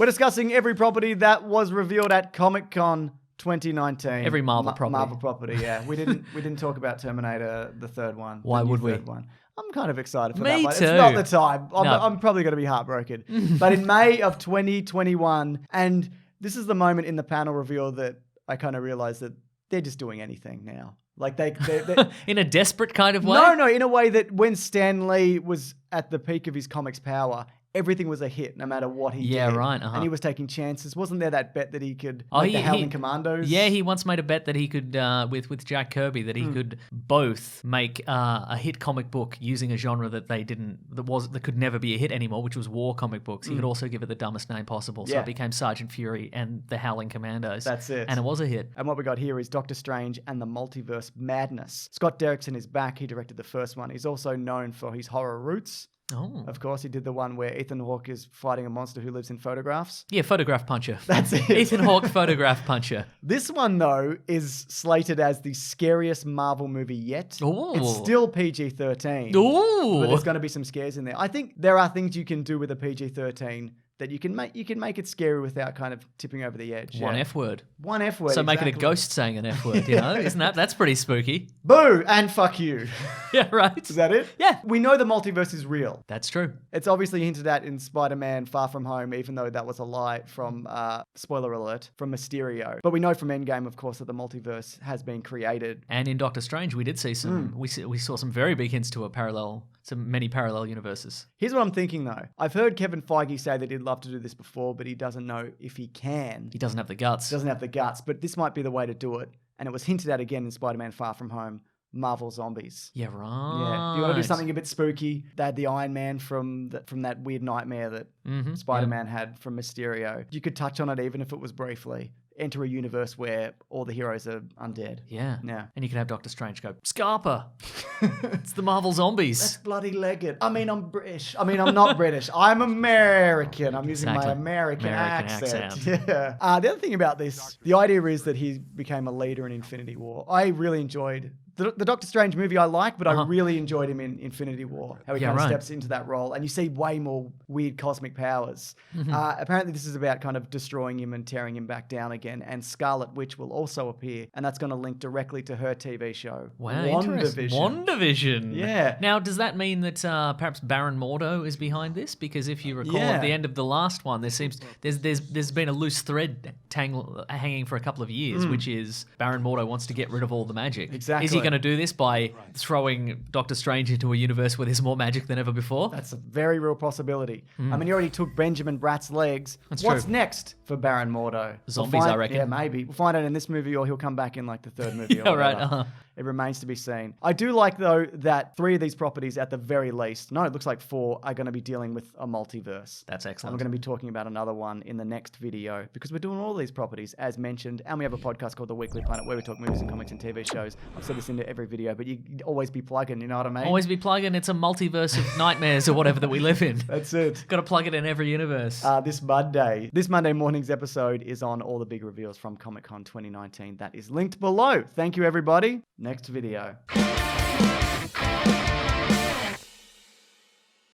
We're discussing every property that was revealed at Comic-Con 2019. Every Marvel property. Marvel property, yeah. We didn't talk about Terminator, the third one. Why would we? Third one. I'm kind of excited for Me that one. too. It's not the time. No. I'm probably going to be heartbroken. But in May of 2021, and this is the moment in the panel reveal that I kind of realized that they're just doing anything now. Like they in a desperate kind of way? No, in a way that when Stan Lee was at the peak of his comics power, everything was a hit no matter what he did. Yeah, right. Uh-huh. And he was taking chances. Wasn't there that bet that he could the Howling Commandos? Yeah, he once made a bet that he could, with Jack Kirby, that he could both make a hit comic book using a genre that that could never be a hit anymore, which was war comic books. He could also give it the dumbest name possible. So it became Sergeant Fury and the Howling Commandos. That's it. And it was a hit. And what we got here is Doctor Strange and the Multiverse of Madness. Scott Derrickson is back. He directed the first one. He's also known for his horror roots. Oh. Of course, he did the one where Ethan Hawke is fighting a monster who lives in photographs. Yeah, Photograph Puncher. That's it. Ethan Hawke, Photograph Puncher. This one, though, is slated as the scariest Marvel movie yet. Ooh. It's still PG-13. Ooh. But there's going to be some scares in there. I think there are things you can do with a PG-13 that you can make it scary without kind of tipping over the edge. One F word. One F word. So make it a exactly. ghost saying an F word, Isn't that's pretty spooky. Boo and fuck you. Yeah, right. Is that it? Yeah. We know the multiverse is real. That's true. It's obviously hinted at in Spider-Man Far From Home, even though that was a lie from, spoiler alert, from Mysterio. But we know from Endgame, of course, that the multiverse has been created. And in Doctor Strange, we did see some, we saw some very big hints to many parallel universes. Here's what I'm thinking, though. I've heard Kevin Feige say that he'd love to do this before, but he doesn't know if he can. He doesn't have the guts. Doesn't have the guts, but this might be the way to do it. And it was hinted at again in Spider-Man Far From Home. Marvel Zombies. Yeah, right. Yeah. You want to do something a bit spooky? They had the Iron Man from that weird nightmare that Spider-Man had from Mysterio. You could touch on it even if it was briefly. Enter a universe where all the heroes are undead. Yeah. Yeah. And you could have Doctor Strange go, Scarpa. It's the Marvel Zombies. That's bloody legged. I mean, I'm British. I mean, I'm not British. I'm American. I'm using my American accent. Yeah. The other thing about this, the idea is that he became a leader in Infinity War. I really enjoyed the Doctor Strange movie I like, but I really enjoyed him in Infinity War. How he kind of steps into that role. And you see way more weird cosmic powers. Apparently this is about kind of destroying him and tearing him back down again. And Scarlette Witch will also appear. And that's going to link directly to her TV show. Wow, interesting. WandaVision. Yeah. Now, does that mean that perhaps Baron Mordo is behind this? Because if you recall at the end of the last one, there's been a loose thread hanging for a couple of years, which is Baron Mordo wants to get rid of all the magic. Exactly. Is he going to do this by throwing Doctor Strange into a universe where there's more magic than ever before? That's a very real possibility. I mean, he already took Benjamin Bratt's legs. What's next for Baron Mordo? Zombies, I reckon. Yeah, maybe. We'll find out in this movie, or he'll come back in like the third movie. Yeah, right. It remains to be seen. I do like, though, that 3 of these properties, at the very least, no, it looks like 4, are going to be dealing with a multiverse. That's excellent. And we're going to be talking about another one in the next video, because we're doing all these properties, as mentioned, and we have a podcast called The Weekly Planet, where we talk movies and comics and TV shows. I've said this into every video, but you always be plugging, you know what I mean? Always be plugging. It's a multiverse of nightmares or whatever that we live in. That's it. Got to plug it in every universe. This Monday morning's episode is on all the big reveals from Comic-Con 2019. That is linked below. Thank you, everybody. Next video.